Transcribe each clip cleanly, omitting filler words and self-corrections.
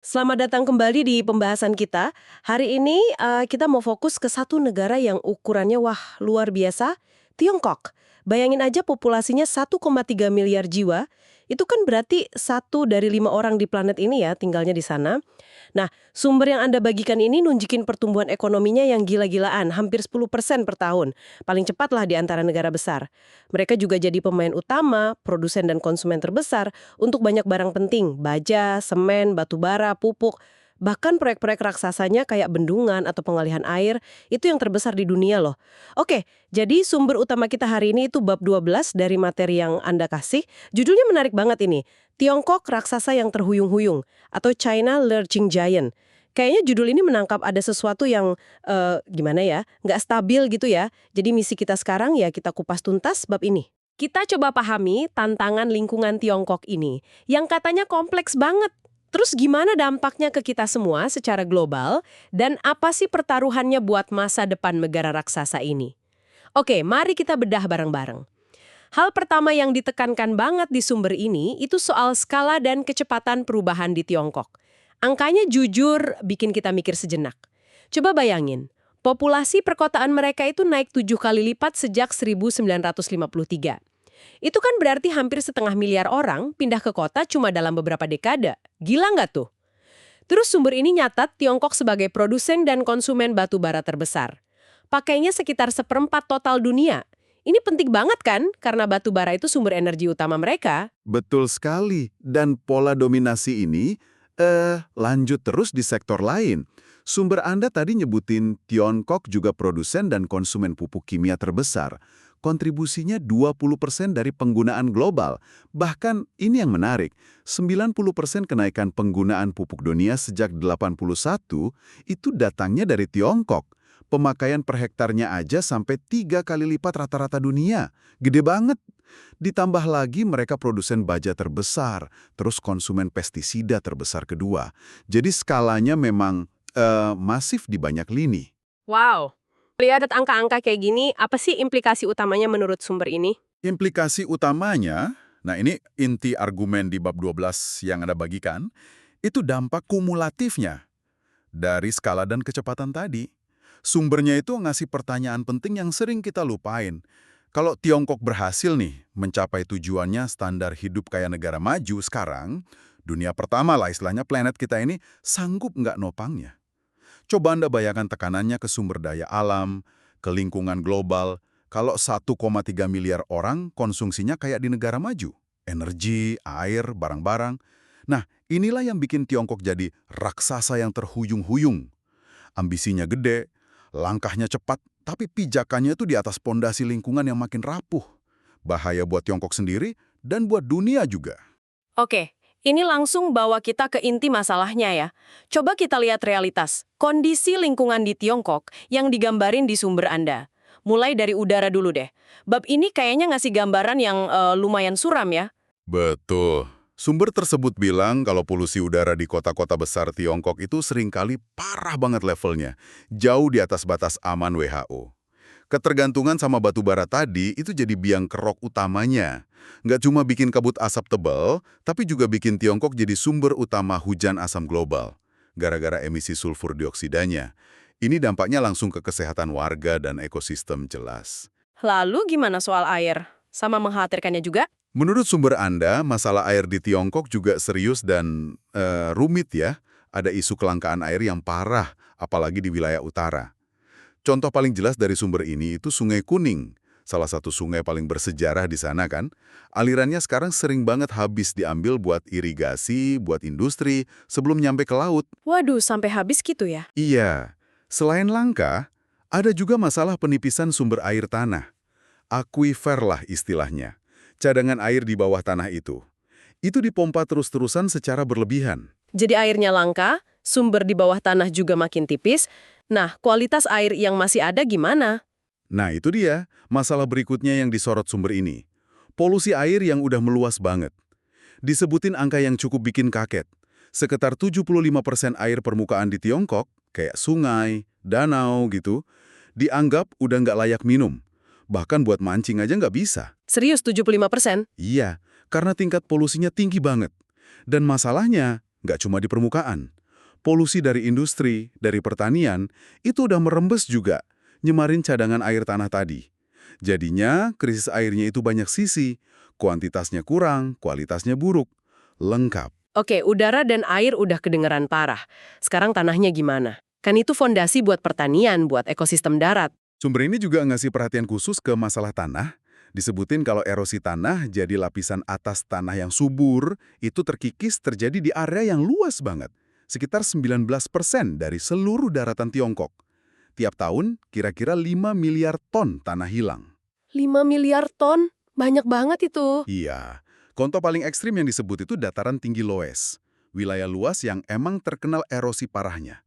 Selamat datang kembali di pembahasan kita. Hari ini kita mau fokus ke satu negara yang ukurannya wah luar biasa, Tiongkok. Bayangin aja populasinya 1,3 miliar jiwa, itu kan berarti 1 dari 5 orang di planet ini ya tinggalnya di sana. Nah, sumber yang Anda bagikan ini nunjukin pertumbuhan ekonominya yang gila-gilaan, hampir 10% per tahun. Paling cepat lah di antara negara besar. Mereka juga jadi pemain utama, produsen dan konsumen terbesar untuk banyak barang penting, baja, semen, batu bara, pupuk. Bahkan proyek-proyek raksasanya kayak bendungan atau pengalihan air, itu yang terbesar di dunia loh. Oke, jadi sumber utama kita hari ini itu bab 12 dari materi yang Anda kasih. Judulnya menarik banget ini. Tiongkok raksasa yang terhuyung-huyung atau China Lurching Giant. Kayaknya judul ini menangkap ada sesuatu yang gimana ya, nggak stabil gitu ya. Jadi misi kita sekarang ya kita kupas tuntas bab ini. Kita coba pahami tantangan lingkungan Tiongkok ini yang katanya kompleks banget. Terus gimana dampaknya ke kita semua secara global dan apa sih pertaruhannya buat masa depan negara raksasa ini? Oke, mari kita bedah bareng-bareng. Hal pertama yang ditekankan banget di sumber ini itu soal skala dan kecepatan perubahan di Tiongkok. Angkanya jujur bikin kita mikir sejenak. Coba bayangin, populasi perkotaan mereka itu naik 7 kali lipat sejak 1953. Itu kan berarti hampir 1,5 miliar orang pindah ke kota cuma dalam beberapa dekade. Gila nggak tuh? Terus sumber ini nyatat Tiongkok sebagai produsen dan konsumen batu bara terbesar. Pakainya sekitar 1/4 total dunia. Ini penting banget kan, karena batu bara itu sumber energi utama mereka. Betul sekali. Dan pola dominasi ini lanjut terus di sektor lain. Sumber Anda tadi nyebutin Tiongkok juga produsen dan konsumen pupuk kimia terbesar. Kontribusinya 20% dari penggunaan global. Bahkan ini yang menarik, 90% kenaikan penggunaan pupuk dunia sejak 81 itu datangnya dari Tiongkok. Pemakaian per hektarnya aja sampai 3 kali lipat rata-rata dunia. Gede banget. Ditambah lagi mereka produsen baja terbesar, terus konsumen pestisida terbesar kedua. Jadi skalanya memang masif di banyak lini. Wow. Lihat angka-angka kayak gini, apa sih implikasi utamanya menurut sumber ini? Implikasi utamanya, nah ini inti argumen di bab 12 yang Anda bagikan, itu dampak kumulatifnya dari skala dan kecepatan tadi. Sumbernya itu ngasih pertanyaan penting yang sering kita lupain. Kalau Tiongkok berhasil nih mencapai tujuannya standar hidup kayak negara maju sekarang, dunia pertama lah istilahnya planet kita ini sanggup nggak nopangnya? Coba Anda bayangkan tekanannya ke sumber daya alam, ke lingkungan global. Kalau 1,3 miliar orang konsumsinya kayak di negara maju. Energi, air, barang-barang. Nah, inilah yang bikin Tiongkok jadi raksasa yang terhuyung-huyung. Ambisinya gede, langkahnya cepat, tapi pijakannya itu di atas pondasi lingkungan yang makin rapuh. Bahaya buat Tiongkok sendiri dan buat dunia juga. Oke, ini langsung bawa kita ke inti masalahnya ya. Coba kita lihat realitas, kondisi lingkungan di Tiongkok yang digambarin di sumber Anda. Mulai dari udara dulu deh. Bab ini kayaknya ngasih gambaran yang lumayan suram ya. Betul. Sumber tersebut bilang kalau polusi udara di kota-kota besar Tiongkok itu seringkali parah banget levelnya, jauh di atas batas aman WHO. Ketergantungan sama batu bara tadi itu jadi biang kerok utamanya. Nggak cuma bikin kabut asap tebal, tapi juga bikin Tiongkok jadi sumber utama hujan asam global. Gara-gara emisi sulfur dioksidanya. Ini dampaknya langsung ke kesehatan warga dan ekosistem jelas. Lalu gimana soal air? Sama mengkhawatirkannya juga? Menurut sumber Anda, masalah air di Tiongkok juga serius dan rumit ya. Ada isu kelangkaan air yang parah, apalagi di wilayah utara. Contoh paling jelas dari sumber ini itu Sungai Kuning. Salah satu sungai paling bersejarah di sana kan. Alirannya sekarang sering banget habis diambil buat irigasi, buat industri, sebelum nyampe ke laut. Waduh, sampai habis gitu ya? Iya, selain langka, ada juga masalah penipisan sumber air tanah. Akuifer lah istilahnya. Cadangan air di bawah tanah itu. Itu dipompa terus-terusan secara berlebihan. Jadi airnya langka, sumber di bawah tanah juga makin tipis. Nah, kualitas air yang masih ada gimana? Nah itu dia, masalah berikutnya yang disorot sumber ini. Polusi air yang udah meluas banget. Disebutin angka yang cukup bikin kaget. Sekitar 75% air permukaan di Tiongkok, kayak sungai, danau gitu, dianggap udah nggak layak minum. Bahkan buat mancing aja nggak bisa. Serius 75%? Iya, karena tingkat polusinya tinggi banget. Dan masalahnya, Nggak cuma di permukaan. Polusi dari industri, dari pertanian, itu udah merembes juga, nyemarin cadangan air tanah tadi. Jadinya, krisis airnya itu banyak sisi. Kuantitasnya kurang, kualitasnya buruk. Lengkap. Oke, udara dan air udah kedengeran parah. Sekarang tanahnya gimana? Kan itu fondasi buat pertanian, buat ekosistem darat. Sumber ini juga ngasih perhatian khusus ke masalah tanah. Disebutin kalau erosi tanah jadi lapisan atas tanah yang subur, itu terkikis terjadi di area yang luas banget. Sekitar 19% dari seluruh daratan Tiongkok. Tiap tahun, kira-kira 5 miliar ton tanah hilang. 5 miliar ton? Banyak banget itu. Iya, contoh paling ekstrim yang disebut itu dataran tinggi Loess. Wilayah luas yang emang terkenal erosi parahnya.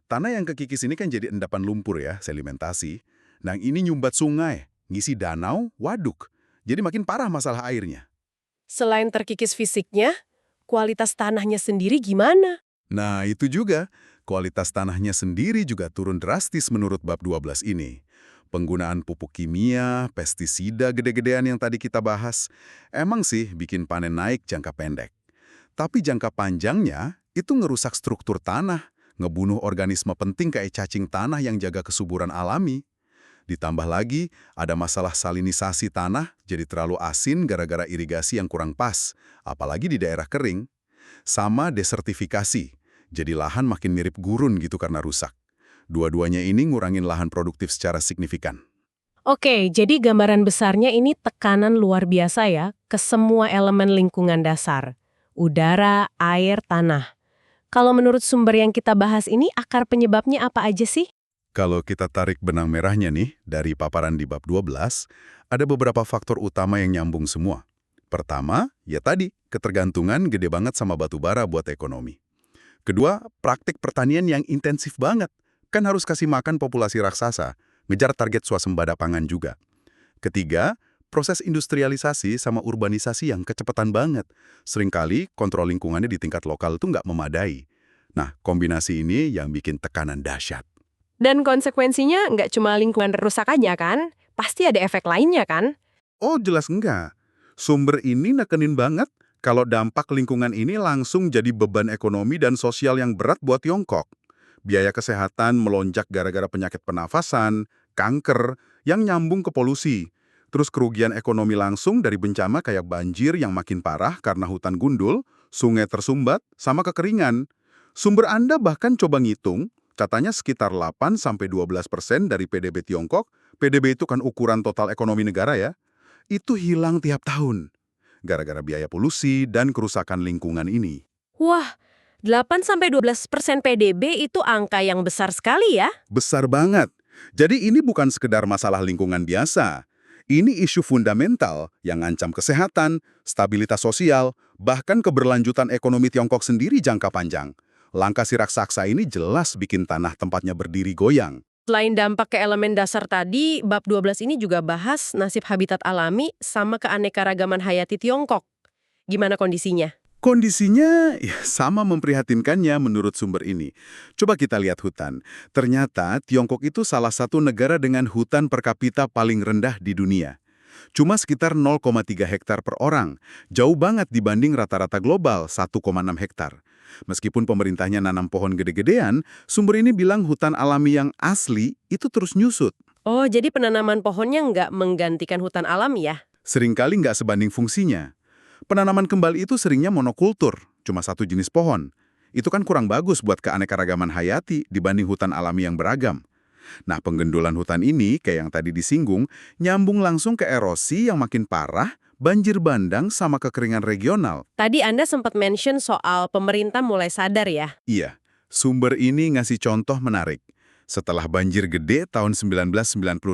Tanah yang kekikis ini kan jadi endapan lumpur ya, sedimentasi. Nah ini nyumbat sungai, ngisi danau, waduk. Jadi makin parah masalah airnya. Selain terkikis fisiknya, kualitas tanahnya sendiri gimana? Nah itu juga, kualitas tanahnya sendiri juga turun drastis menurut bab 12 ini. Penggunaan pupuk kimia, pestisida gede-gedean yang tadi kita bahas, emang sih bikin panen naik jangka pendek. Tapi jangka panjangnya itu ngerusak struktur tanah, ngebunuh organisme penting kayak cacing tanah yang jaga kesuburan alami. Ditambah lagi, ada masalah salinisasi tanah jadi terlalu asin gara-gara irigasi yang kurang pas, apalagi di daerah kering. Sama desertifikasi, jadi lahan makin mirip gurun gitu karena rusak. Dua-duanya ini ngurangin lahan produktif secara signifikan. Oke, jadi gambaran besarnya ini tekanan luar biasa ya ke semua elemen lingkungan dasar. Udara, air, tanah. Kalau menurut sumber yang kita bahas ini, akar penyebabnya apa aja sih? Kalau kita tarik benang merahnya nih, dari paparan di bab 12, ada beberapa faktor utama yang nyambung semua. Pertama, ya tadi, ketergantungan gede banget sama batu bara buat ekonomi. Kedua, praktik pertanian yang intensif banget. Kan harus kasih makan populasi raksasa, ngejar target swasembada pangan juga. Ketiga, proses industrialisasi sama urbanisasi yang kecepatan banget. Seringkali kontrol lingkungannya di tingkat lokal itu nggak memadai. Nah, kombinasi ini yang bikin tekanan dahsyat. Dan konsekuensinya nggak cuma lingkungan rusak aja kan? Pasti ada efek lainnya kan? Oh, jelas enggak. Sumber ini nekenin banget kalau dampak lingkungan ini langsung jadi beban ekonomi dan sosial yang berat buat Tiongkok. Biaya kesehatan melonjak gara-gara penyakit pernafasan, kanker, yang nyambung ke polusi. Terus kerugian ekonomi langsung dari bencana kayak banjir yang makin parah karena hutan gundul, sungai tersumbat, sama kekeringan. Sumber Anda bahkan coba ngitung, katanya sekitar 8-12% dari PDB Tiongkok, PDB itu kan ukuran total ekonomi negara ya, itu hilang tiap tahun. Gara-gara biaya polusi dan kerusakan lingkungan ini. Wah, 8-12% PDB itu angka yang besar sekali ya? Besar banget. Jadi ini bukan sekedar masalah lingkungan biasa. Ini isu fundamental yang ngancam kesehatan, stabilitas sosial, bahkan keberlanjutan ekonomi Tiongkok sendiri jangka panjang. Langkah si raksasa ini jelas bikin tanah tempatnya berdiri goyang. Selain dampak ke elemen dasar tadi, bab 12 ini juga bahas nasib habitat alami sama keanekaragaman hayati Tiongkok. Gimana kondisinya? Kondisinya ya, sama memprihatinkannya menurut sumber ini. Coba kita lihat hutan. Ternyata Tiongkok itu salah satu negara dengan hutan per kapita paling rendah di dunia. Cuma sekitar 0,3 hektar per orang. Jauh banget dibanding rata-rata global 1,6 hektar. Meskipun pemerintahnya nanam pohon gede-gedean, sumber ini bilang hutan alami yang asli itu terus nyusut. Oh, jadi penanaman pohonnya nggak menggantikan hutan alami ya? Seringkali nggak sebanding fungsinya. Penanaman kembali itu seringnya monokultur, cuma satu jenis pohon. Itu kan kurang bagus buat keanekaragaman hayati dibanding hutan alami yang beragam. Nah, penggendulan hutan ini, kayak yang tadi disinggung, nyambung langsung ke erosi yang makin parah, banjir bandang sama kekeringan regional. Tadi Anda sempat mention soal pemerintah mulai sadar ya? Iya, sumber ini ngasih contoh menarik. Setelah banjir gede tahun 1998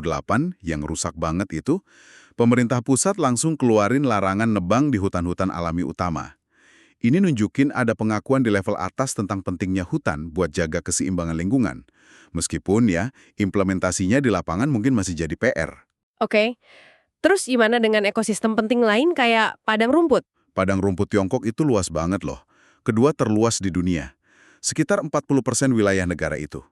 yang rusak banget itu, pemerintah pusat langsung keluarin larangan nebang di hutan-hutan alami utama. Ini nunjukin ada pengakuan di level atas tentang pentingnya hutan buat jaga keseimbangan lingkungan. Meskipun ya, implementasinya di lapangan mungkin masih jadi PR. Oke. Terus gimana dengan ekosistem penting lain kayak padang rumput? Padang rumput Tiongkok itu luas banget loh. Kedua terluas di dunia. Sekitar 40% wilayah negara itu.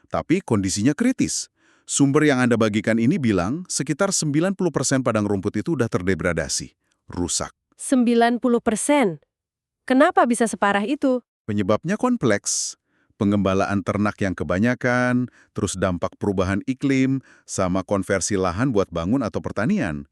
Tapi kondisinya kritis. Sumber yang Anda bagikan ini bilang sekitar 90% padang rumput itu udah terdegradasi, rusak. 90%. Kenapa bisa separah itu? Penyebabnya kompleks. Pengembalaan ternak yang kebanyakan, terus dampak perubahan iklim, sama konversi lahan buat bangun atau pertanian.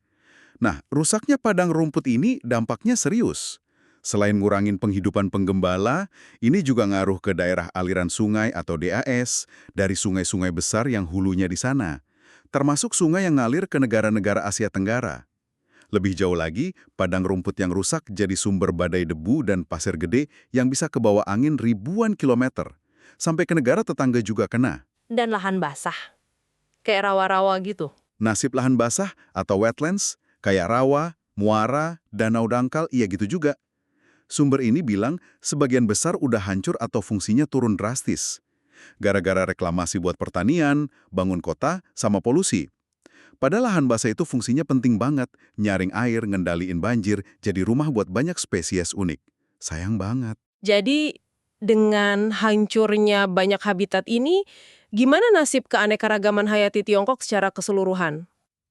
Nah, rusaknya padang rumput ini dampaknya serius. Selain ngurangin penghidupan penggembala, ini juga ngaruh ke daerah aliran sungai atau DAS dari sungai-sungai besar yang hulunya di sana, termasuk sungai yang ngalir ke negara-negara Asia Tenggara. Lebih jauh lagi, padang rumput yang rusak jadi sumber badai debu dan pasir gede yang bisa kebawa angin ribuan kilometer. Sampai ke negara tetangga juga kena. Dan lahan basah, kayak rawa-rawa gitu. Nasib lahan basah atau wetlands, kayak rawa, muara, danau dangkal, iya gitu juga. Sumber ini bilang sebagian besar udah hancur atau fungsinya turun drastis. Gara-gara reklamasi buat pertanian, bangun kota, sama polusi. Padahal lahan basah itu fungsinya penting banget, nyaring air, ngendaliin banjir, jadi rumah buat banyak spesies unik. Sayang banget. Jadi, dengan hancurnya banyak habitat ini, gimana nasib keanekaragaman hayati Tiongkok secara keseluruhan?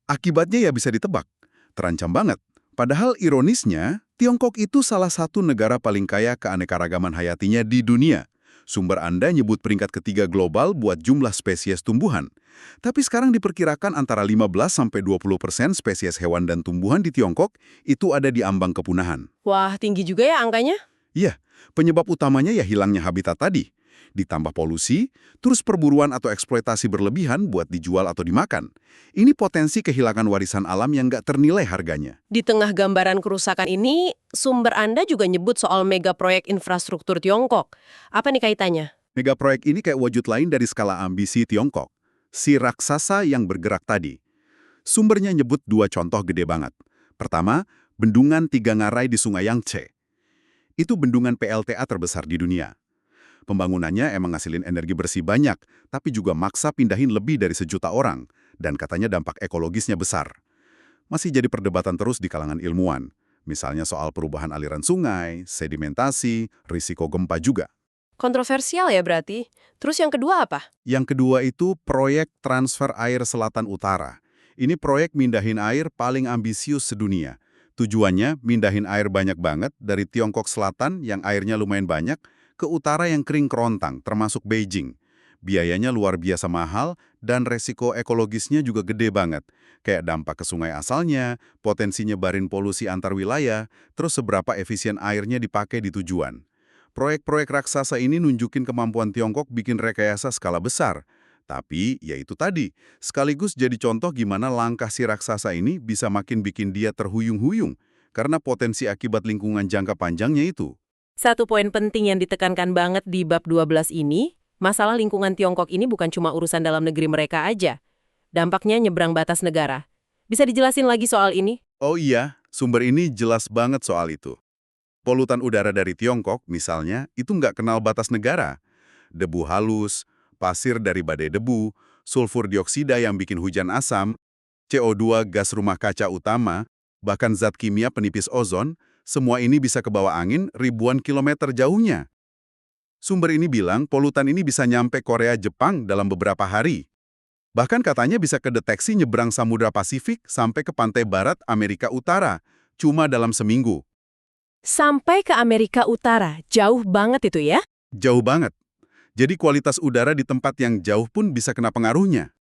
Akibatnya ya bisa ditebak. Terancam banget. Padahal ironisnya, Tiongkok itu salah satu negara paling kaya keanekaragaman hayatinya di dunia. Sumber Anda nyebut peringkat ketiga global buat jumlah spesies tumbuhan. Tapi sekarang diperkirakan antara 15–20% spesies hewan dan tumbuhan di Tiongkok itu ada di ambang kepunahan. Wah, tinggi juga ya angkanya? Iya, penyebab utamanya ya hilangnya habitat tadi. Ditambah polusi, terus perburuan atau eksploitasi berlebihan buat dijual atau dimakan. Ini potensi kehilangan warisan alam yang nggak ternilai harganya. Di tengah gambaran kerusakan ini, sumber Anda juga nyebut soal mega proyek infrastruktur Tiongkok. Apa nih kaitannya? Megaproyek ini kayak wujud lain dari skala ambisi Tiongkok. Si raksasa yang bergerak tadi. Sumbernya nyebut dua contoh gede banget. Pertama, bendungan Tiga Ngarai di Sungai Yangtze. Itu bendungan PLTA terbesar di dunia. Pembangunannya emang ngasilin energi bersih banyak, tapi juga maksa pindahin lebih dari 1 juta orang, dan katanya dampak ekologisnya besar. Masih jadi perdebatan terus di kalangan ilmuwan, misalnya soal perubahan aliran sungai, sedimentasi, risiko gempa juga. Kontroversial ya berarti. Terus yang kedua apa? Yang kedua itu proyek transfer air Selatan Utara. Ini proyek mindahin air paling ambisius sedunia. Tujuannya mindahin air banyak banget dari Tiongkok Selatan yang airnya lumayan banyak ke utara yang kering kerontang, termasuk Beijing. Biayanya luar biasa mahal dan resiko ekologisnya juga gede banget. Kayak dampak ke sungai asalnya, potensi nyebarin polusi antar wilayah, terus seberapa efisien airnya dipakai di tujuan. Proyek-proyek raksasa ini nunjukin kemampuan Tiongkok bikin rekayasa skala besar. Tapi, ya itu tadi, sekaligus jadi contoh gimana langkah si raksasa ini bisa makin bikin dia terhuyung-huyung, karena potensi akibat lingkungan jangka panjangnya itu. Satu poin penting yang ditekankan banget di bab 12 ini, masalah lingkungan Tiongkok ini bukan cuma urusan dalam negeri mereka aja. Dampaknya nyebrang batas negara. Bisa dijelasin lagi soal ini? Oh iya, sumber ini jelas banget soal itu. Polutan udara dari Tiongkok, misalnya, itu nggak kenal batas negara. Debu halus, pasir dari badai debu, sulfur dioksida yang bikin hujan asam, CO2 gas rumah kaca utama, bahkan zat kimia penipis ozon, semua ini bisa kebawa angin ribuan kilometer jauhnya. Sumber ini bilang polutan ini bisa nyampe Korea Jepang dalam beberapa hari. Bahkan katanya bisa kedeteksi nyebrang Samudra Pasifik sampai ke pantai barat Amerika Utara, cuma dalam seminggu. Sampai ke Amerika Utara, jauh banget itu ya? Jauh banget. Jadi kualitas udara di tempat yang jauh pun bisa kena pengaruhnya.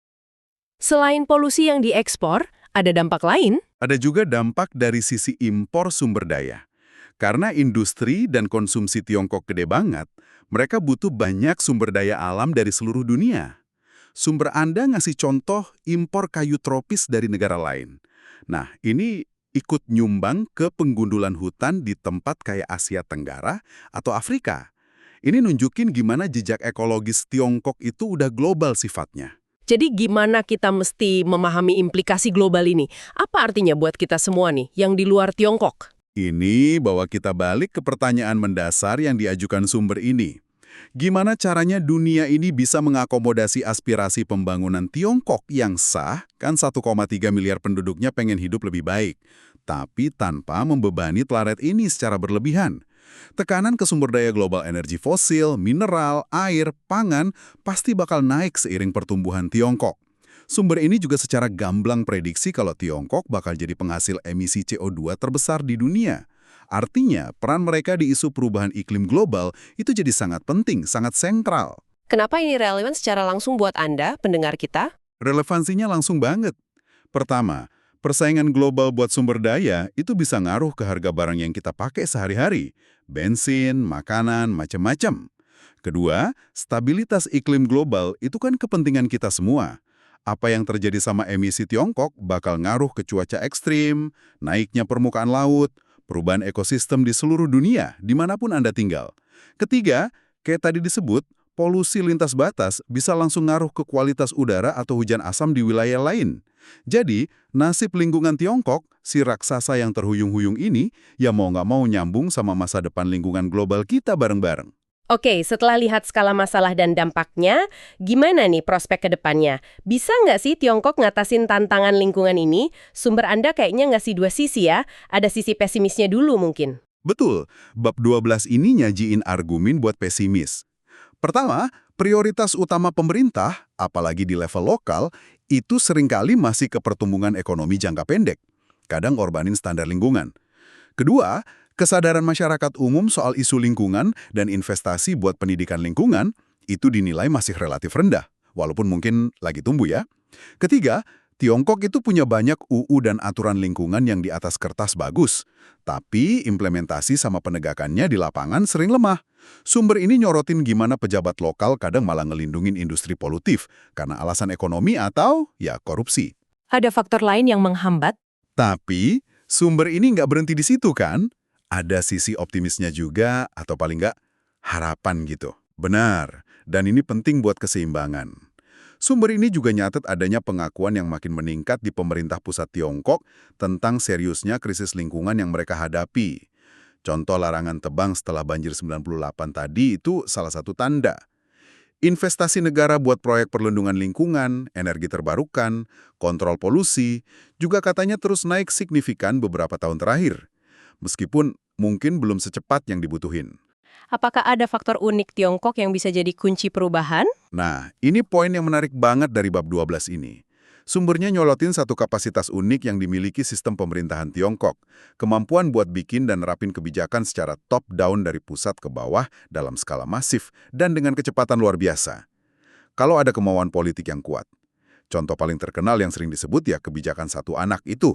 Selain polusi yang diekspor, ada dampak lain? Ada juga dampak dari sisi impor sumber daya. Karena industri dan konsumsi Tiongkok gede banget, mereka butuh banyak sumber daya alam dari seluruh dunia. Sumber Anda ngasih contoh impor kayu tropis dari negara lain. Nah, ini ikut nyumbang ke penggundulan hutan di tempat kayak Asia Tenggara atau Afrika. Ini nunjukin gimana jejak ekologis Tiongkok itu udah global sifatnya. Jadi gimana kita mesti memahami implikasi global ini? Apa artinya buat kita semua nih, yang di luar Tiongkok? Ini bawa kita balik ke pertanyaan mendasar yang diajukan sumber ini. Gimana caranya dunia ini bisa mengakomodasi aspirasi pembangunan Tiongkok yang sah, kan 1,3 miliar penduduknya pengen hidup lebih baik, tapi tanpa membebani planet ini secara berlebihan. Tekanan ke sumber daya global energi fosil, mineral, air, pangan pasti bakal naik seiring pertumbuhan Tiongkok. Sumber ini juga secara gamblang prediksi kalau Tiongkok bakal jadi penghasil emisi CO2 terbesar di dunia. Artinya, peran mereka di isu perubahan iklim global itu jadi sangat penting, sangat sentral. Kenapa ini relevan secara langsung buat Anda, pendengar kita? Relevansinya langsung banget. Pertama, persaingan global buat sumber daya itu bisa ngaruh ke harga barang yang kita pakai sehari-hari. Bensin, makanan, macam-macam. Kedua, stabilitas iklim global itu kan kepentingan kita semua. Apa yang terjadi sama emisi Tiongkok bakal ngaruh ke cuaca ekstrim, naiknya permukaan laut, perubahan ekosistem di seluruh dunia, dimanapun Anda tinggal. Ketiga, kayak tadi disebut, polusi lintas batas bisa langsung ngaruh ke kualitas udara atau hujan asam di wilayah lain. Jadi, nasib lingkungan Tiongkok, si raksasa yang terhuyung-huyung ini, ya mau nggak mau nyambung sama masa depan lingkungan global kita bareng-bareng. Oke, setelah lihat skala masalah dan dampaknya, gimana nih prospek ke depannya? Bisa nggak sih Tiongkok ngatasin tantangan lingkungan ini? Sumber Anda kayaknya ngasih dua sisi ya. Ada sisi pesimisnya dulu mungkin. Betul, bab 12 ini nyajiin argumen buat pesimis. Pertama, prioritas utama pemerintah, apalagi di level lokal, itu seringkali masih ke pertumbuhan ekonomi jangka pendek. Kadang ngorbanin standar lingkungan. Kedua, kesadaran masyarakat umum soal isu lingkungan dan investasi buat pendidikan lingkungan itu dinilai masih relatif rendah, walaupun mungkin lagi tumbuh ya. Ketiga, Tiongkok itu punya banyak UU dan aturan lingkungan yang di atas kertas bagus, tapi implementasi sama penegakannya di lapangan sering lemah. Sumber ini nyorotin gimana pejabat lokal kadang malah ngelindungin industri polutif karena alasan ekonomi atau ya korupsi. Ada faktor lain yang menghambat? Tapi, sumber ini nggak berhenti di situ kan? Ada sisi optimisnya juga, atau paling nggak, harapan gitu. Benar, dan ini penting buat keseimbangan. Sumber ini juga nyatet adanya pengakuan yang makin meningkat di pemerintah pusat Tiongkok tentang seriusnya krisis lingkungan yang mereka hadapi. Contoh larangan tebang setelah banjir 98 tadi itu salah satu tanda. Investasi negara buat proyek perlindungan lingkungan, energi terbarukan, kontrol polusi, juga katanya terus naik signifikan beberapa tahun terakhir. Meskipun mungkin belum secepat yang dibutuhin. Apakah ada faktor unik Tiongkok yang bisa jadi kunci perubahan? Nah, ini poin yang menarik banget dari bab 12 ini. Sumbernya nyolotin satu kapasitas unik yang dimiliki sistem pemerintahan Tiongkok, kemampuan buat bikin dan nerapin kebijakan secara top-down dari pusat ke bawah dalam skala masif dan dengan kecepatan luar biasa. Kalau ada kemauan politik yang kuat. Contoh paling terkenal yang sering disebut ya kebijakan satu anak itu.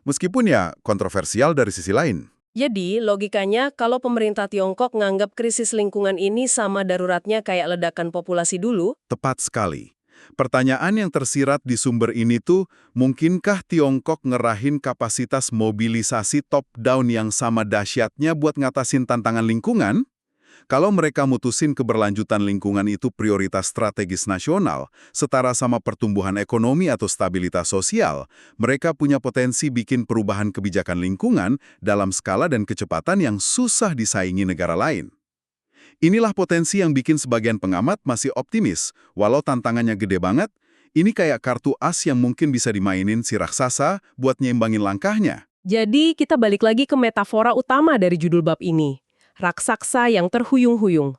Meskipun ya kontroversial dari sisi lain. Jadi, logikanya kalau pemerintah Tiongkok nganggap krisis lingkungan ini sama daruratnya kayak ledakan populasi dulu, Tepat sekali. Pertanyaan yang tersirat di sumber ini tuh, mungkinkah Tiongkok ngerahin kapasitas mobilisasi top-down yang sama dahsyatnya buat ngatasin tantangan lingkungan? Kalau mereka mutusin keberlanjutan lingkungan itu prioritas strategis nasional, setara sama pertumbuhan ekonomi atau stabilitas sosial, mereka punya potensi bikin perubahan kebijakan lingkungan dalam skala dan kecepatan yang susah disaingi negara lain. Inilah potensi yang bikin sebagian pengamat masih optimis, walau tantangannya gede banget, ini kayak kartu as yang mungkin bisa dimainin si raksasa buat nyeimbangin langkahnya. jadi kita balik lagi ke metafora utama dari judul bab ini. Raksasa yang terhuyung-huyung.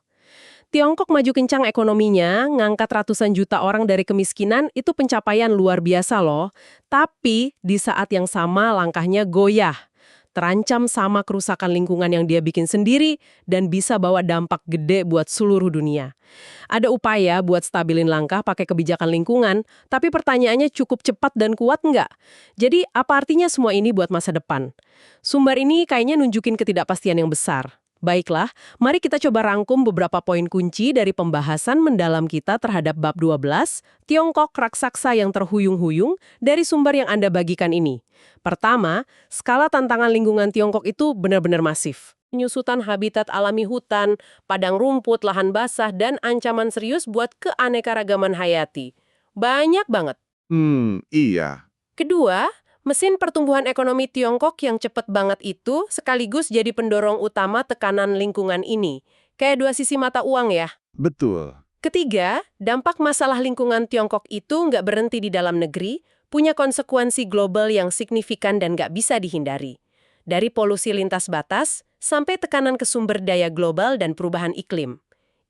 Tiongkok maju kencang ekonominya, ngangkat ratusan juta orang dari kemiskinan, itu pencapaian luar biasa loh. Tapi di saat yang sama langkahnya goyah. Terancam sama kerusakan lingkungan yang dia bikin sendiri dan bisa bawa dampak gede buat seluruh dunia. Ada upaya buat stabilin langkah pakai kebijakan lingkungan, tapi pertanyaannya cukup cepat dan kuat nggak? Jadi apa artinya semua ini buat masa depan? Sumber ini kayaknya nunjukin ketidakpastian yang besar. Baiklah, mari kita coba rangkum beberapa poin kunci dari pembahasan mendalam kita terhadap bab 12, Tiongkok raksasa yang terhuyung-huyung, dari sumber yang Anda bagikan ini. Pertama, skala tantangan lingkungan Tiongkok itu benar-benar masif. Penyusutan habitat alami hutan, padang rumput, lahan basah, dan ancaman serius buat keanekaragaman hayati. Banyak banget. Iya. Kedua, mesin pertumbuhan ekonomi Tiongkok yang cepat banget itu sekaligus jadi pendorong utama tekanan lingkungan ini. Kayak dua sisi mata uang ya. Betul. Ketiga, dampak masalah lingkungan Tiongkok itu nggak berhenti di dalam negeri, punya konsekuensi global yang signifikan dan nggak bisa dihindari. Dari polusi lintas batas, sampai tekanan ke sumber daya global dan perubahan iklim.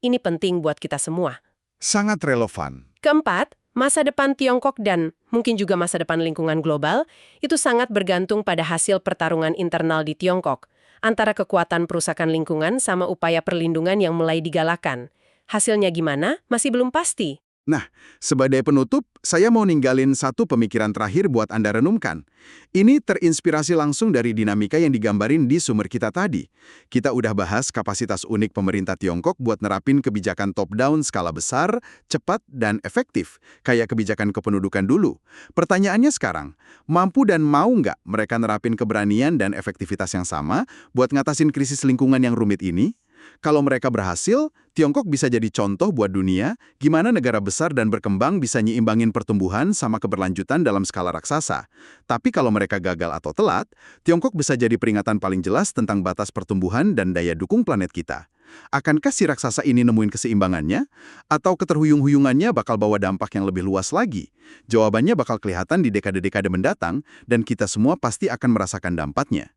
Ini penting buat kita semua. Sangat relevan. Keempat, masa depan Tiongkok dan mungkin juga masa depan lingkungan global itu sangat bergantung pada hasil pertarungan internal di Tiongkok. antara kekuatan perusakan lingkungan sama upaya perlindungan yang mulai digalakan. Hasilnya gimana? Masih belum pasti. Nah, sebagai penutup, saya mau ninggalin satu pemikiran terakhir buat Anda renungkan. Ini terinspirasi langsung dari dinamika yang digambarin di sumber kita tadi. Kita udah bahas kapasitas unik pemerintah Tiongkok buat nerapin kebijakan top-down skala besar, cepat, dan efektif, kayak kebijakan kependudukan dulu. Pertanyaannya sekarang, mampu dan mau nggak mereka nerapin keberanian dan efektivitas yang sama buat ngatasin krisis lingkungan yang rumit ini? Kalau mereka berhasil, Tiongkok bisa jadi contoh buat dunia gimana negara besar dan berkembang bisa nyiimbangin pertumbuhan sama keberlanjutan dalam skala raksasa. Tapi kalau mereka gagal atau telat, Tiongkok bisa jadi peringatan paling jelas tentang batas pertumbuhan dan daya dukung planet kita. Akankah si raksasa ini nemuin keseimbangannya? Atau keterhuyung-huyungannya bakal bawa dampak yang lebih luas lagi? Jawabannya bakal kelihatan di dekade-dekade mendatang, dan kita semua pasti akan merasakan dampaknya.